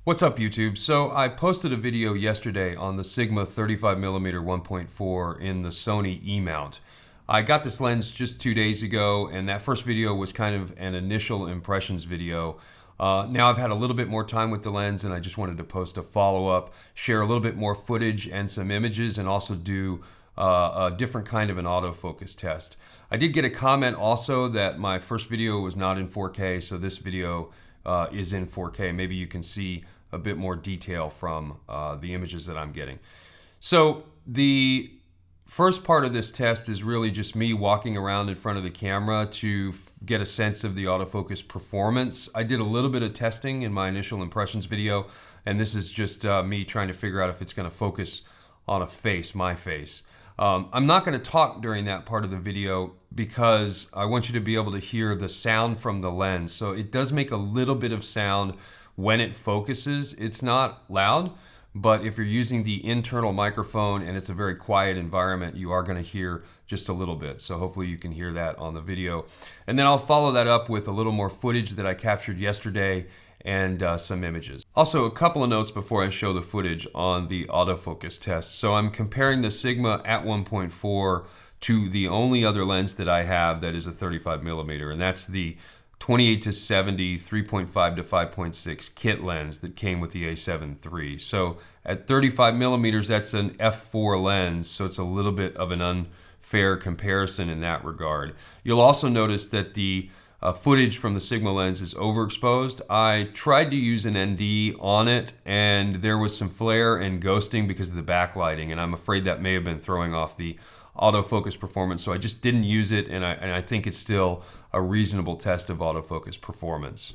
What's up, YouTube? So I posted a video yesterday on the Sigma 35mm 1.4 in the Sony E Mount. I got this lens just 2 days ago, and that first video was kind of an initial impressions video. Now I've had a little bit more time with the lens, and I just wanted to post a follow-up, share a little bit more footage and some images, and also do a different kind of an autofocus test. I did get a comment also that my first video was not in 4K, so this video is in 4K. Maybe you can see a bit more detail from the images that I'm getting. So the first part of this test is really just me walking around in front of the camera to get a sense of the autofocus performance. I did a little bit of testing in my initial impressions video, and this is just me trying to figure out if it's going to focus on a face, my face. I'm not going to talk during that part of the video because I want you to be able to hear the sound from the lens. So it does make a little bit of sound when it focuses. It's not loud, but if you're using the internal microphone and it's a very quiet environment, you are going to hear just a little bit. So hopefully you can hear that on the video. And then I'll follow that up with a little more footage that I captured yesterday and some images. Also, a couple of notes before I show the footage on the autofocus test. So I'm comparing the Sigma at 1.4 to the only other lens that I have that is a 35mm, and that's the 28-70 3.5 to 5.6 kit lens that came with the A7III. So at 35mm, that's an f4 lens, so it's a little bit of an unfair comparison in that regard. You'll also notice that the footage from the Sigma lens is overexposed. I tried to use an ND on it, and there was some flare and ghosting because of the backlighting, and I'm afraid that may have been throwing off the autofocus performance, so I just didn't use it, and I think it's still a reasonable test of autofocus performance.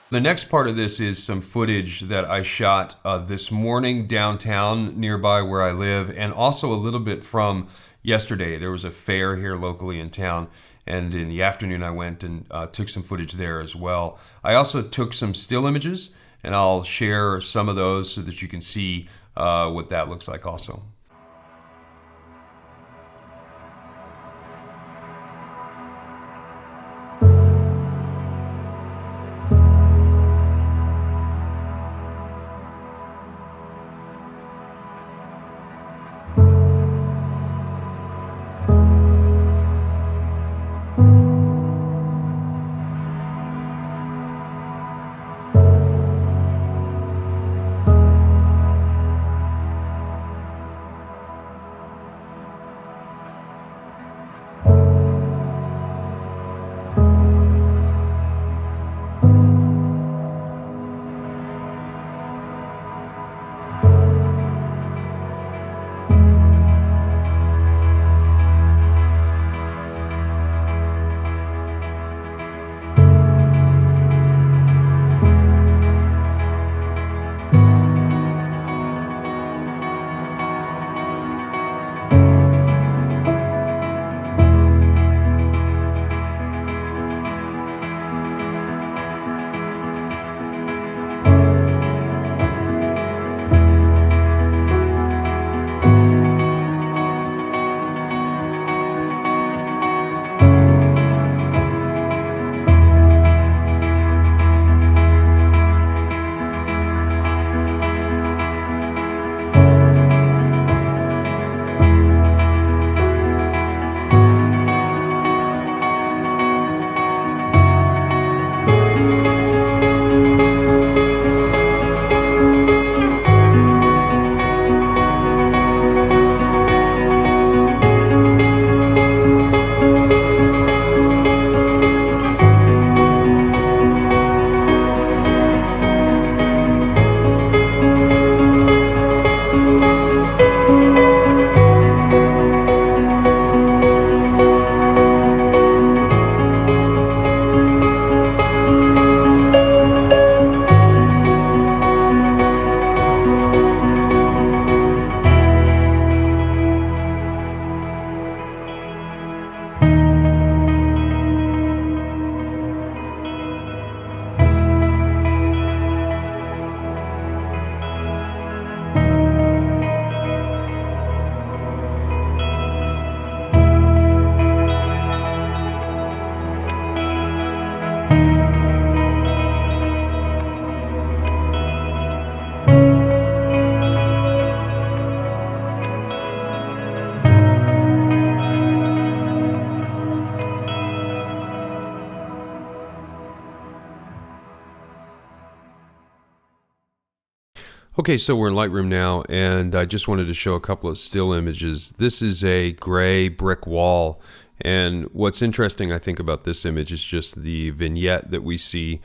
The next part of this is some footage that I shot this morning downtown nearby where I live, and also a little bit from yesterday. There was a fair here locally in town, and in the afternoon I went and took some footage there as well. I also took some still images, and I'll share some of those so that you can see what that looks like also. Okay, so we're in Lightroom now, and I just wanted to show a couple of still images. This is a gray brick wall, and what's interesting, I think, about this image is just the vignette that we see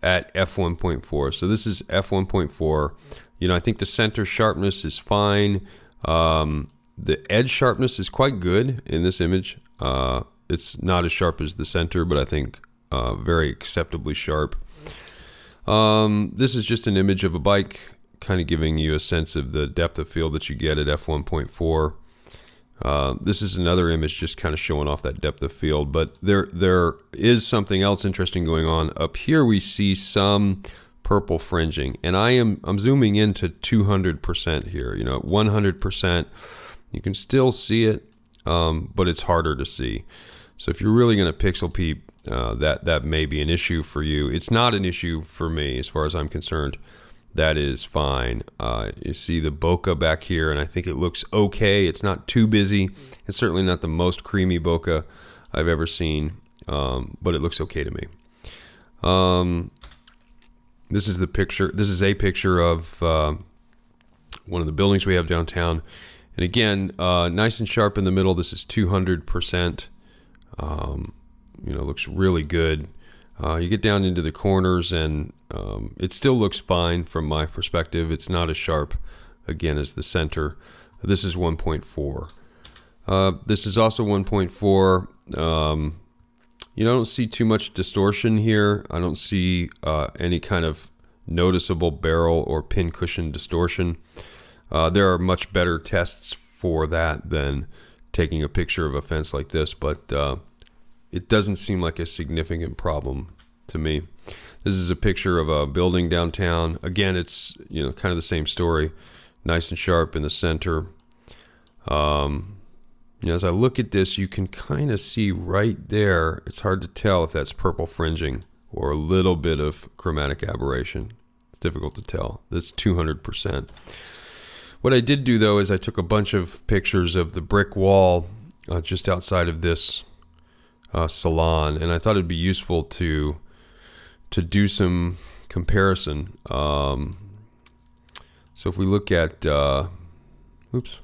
at f1.4. So this is f1.4. You know, I think the center sharpness is fine. The edge sharpness is quite good in this image. It's not as sharp as the center, but I think very acceptably sharp. This is just an image of a bike, kind of giving you a sense of the depth of field that you get at f1.4. This is another image just kind of showing off that depth of field, but there is something else interesting going on. Up here we see some purple fringing, and I'm zooming into 200% here. You know, at 100% you can still see it, but it's harder to see. So if you're really going to pixel peep, that may be an issue for you. It's not an issue for me as far as I'm concerned. That is fine. You see the bokeh back here, and I think it looks okay. It's not too busy. It's certainly not the most creamy bokeh I've ever seen, but it looks okay to me. This is the picture. This is a picture of one of the buildings we have downtown, and again, nice and sharp in the middle. This is 200%. You know, looks really good. You get down into the corners, and it still looks fine from my perspective. It's not as sharp, again, as the center. This is 1.4. This is also 1.4. You don't see too much distortion here. I don't see any kind of noticeable barrel or pin cushion distortion. There are much better tests for that than taking a picture of a fence like this, but it doesn't seem like a significant problem to me. This is a picture of a building downtown. Again, it's, you know, kind of the same story. Nice and sharp in the center. You know, as I look at this, you can kind of see right there. It's hard to tell if that's purple fringing or a little bit of chromatic aberration. It's difficult to tell. That's 200%. What I did do, though, is I took a bunch of pictures of the brick wall just outside of this salon, and I thought it'd be useful to do some comparison. So if we look at, oops,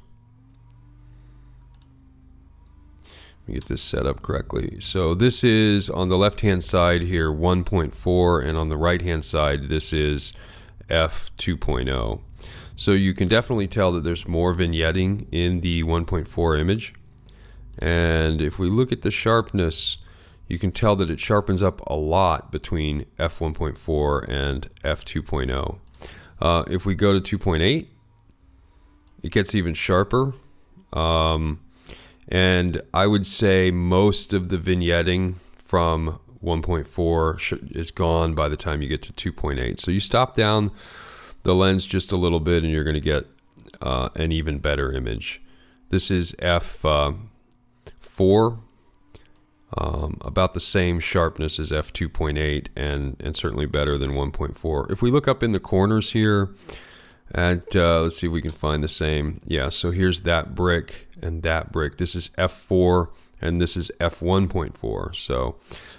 let me get this set up correctly. So this is on the left-hand side here, 1.4, and on the right-hand side, this is f2.0. So you can definitely tell that there's more vignetting in the 1.4 image. And if we look at the sharpness, you can tell that it sharpens up a lot between f1.4 and f2.0. If we go to 2.8, it gets even sharper. And I would say most of the vignetting from 1.4 is gone by the time you get to 2.8. So you stop down the lens just a little bit and you're going to get an even better image. This is f4, about the same sharpness as f2.8 and certainly better than 1.4. If we look up in the corners here, and let's see if we can find the same. Yeah, so here's that brick and that brick. This is f4 and this is f1.4. So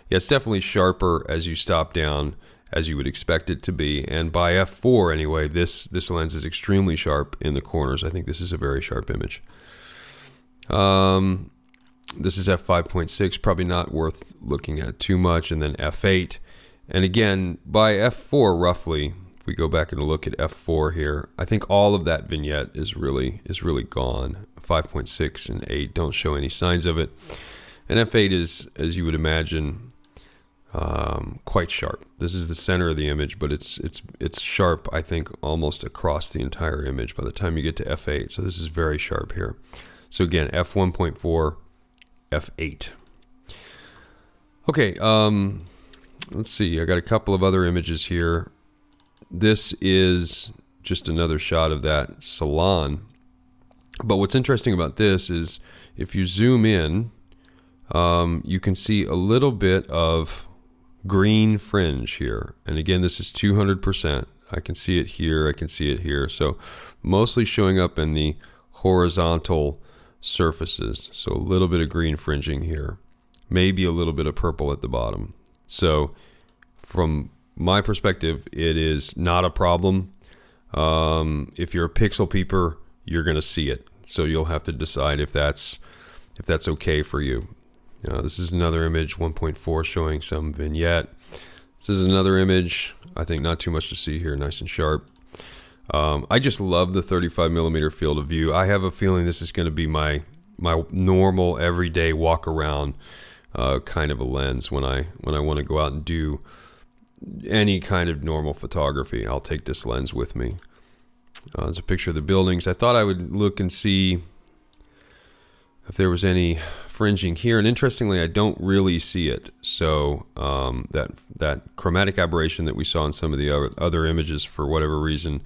yeah, it's definitely sharper as you stop down, as you would expect it to be. And by f4 anyway, this lens is extremely sharp in the corners. I think this is a very sharp image. This is f5.6, probably not worth looking at too much. And then f8. And again, by f4 roughly, if we go back and look at f4 here, I think all of that vignette is really gone. 5.6 and 8 don't show any signs of it. And f8 is, as you would imagine, quite sharp. This is the center of the image, but it's sharp, I think, almost across the entire image by the time you get to f8. So this is very sharp here. So again, f1.4, f8. Okay, let's see. I got a couple of other images here. This is just another shot of that salon. But what's interesting about this is if you zoom in, you can see a little bit of green fringe here. And again, this is 200%. I can see it here. I can see it here. So mostly showing up in the horizontal surfaces. So a little bit of green fringing here. Maybe a little bit of purple at the bottom. So from my perspective, it is not a problem. If you're a pixel peeper, you're going to see it. So you'll have to decide if that's okay for you. This is another image, 1.4, showing some vignette. This is another image. I think not too much to see here, nice and sharp. I just love the 35mm field of view. I have a feeling this is going to be my normal everyday walk around kind of a lens when I want to go out and do any kind of normal photography. I'll take this lens with me. There's a picture of the buildings. I thought I would look and see if there was any fringing here, and interestingly, I don't really see it. So that chromatic aberration that we saw in some of the other images, for whatever reason,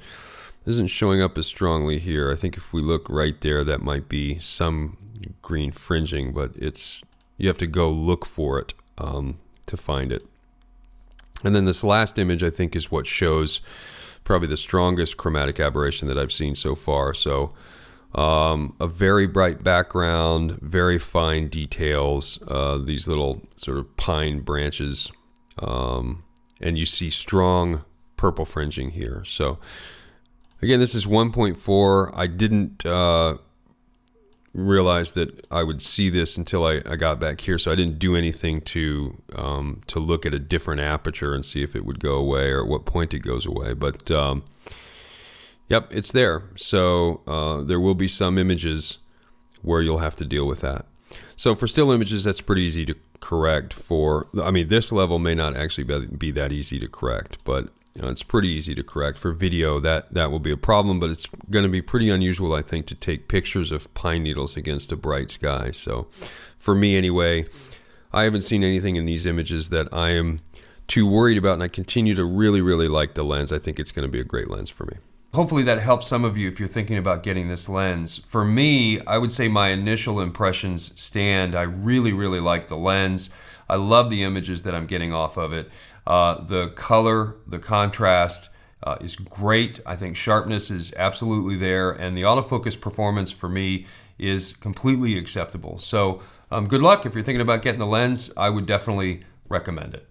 isn't showing up as strongly here. I think if we look right there, that might be some green fringing, but you have to go look for it to find it. And then this last image, I think, is what shows probably the strongest chromatic aberration that I've seen so far. So a very bright background, very fine details, these little sort of pine branches, and you see strong purple fringing here. So again, this is 1.4. I didn't realize that I would see this until I got back here, so I didn't do anything to look at a different aperture and see if it would go away or at what point it goes away. But yep, it's there. So there will be some images where you'll have to deal with that. So for still images, that's pretty easy to correct. I mean, this level may not actually be that easy to correct, but it's pretty easy to correct. For video, that will be a problem, but it's going to be pretty unusual, I think, to take pictures of pine needles against a bright sky. So for me anyway, I haven't seen anything in these images that I am too worried about, and I continue to really, really like the lens. I think it's going to be a great lens for me. Hopefully that helps some of you if you're thinking about getting this lens. For me, I would say my initial impressions stand. I really, really like the lens. I love the images that I'm getting off of it. The color, the contrast is great. I think sharpness is absolutely there, and the autofocus performance for me is completely acceptable. So good luck if you're thinking about getting the lens. I would definitely recommend it.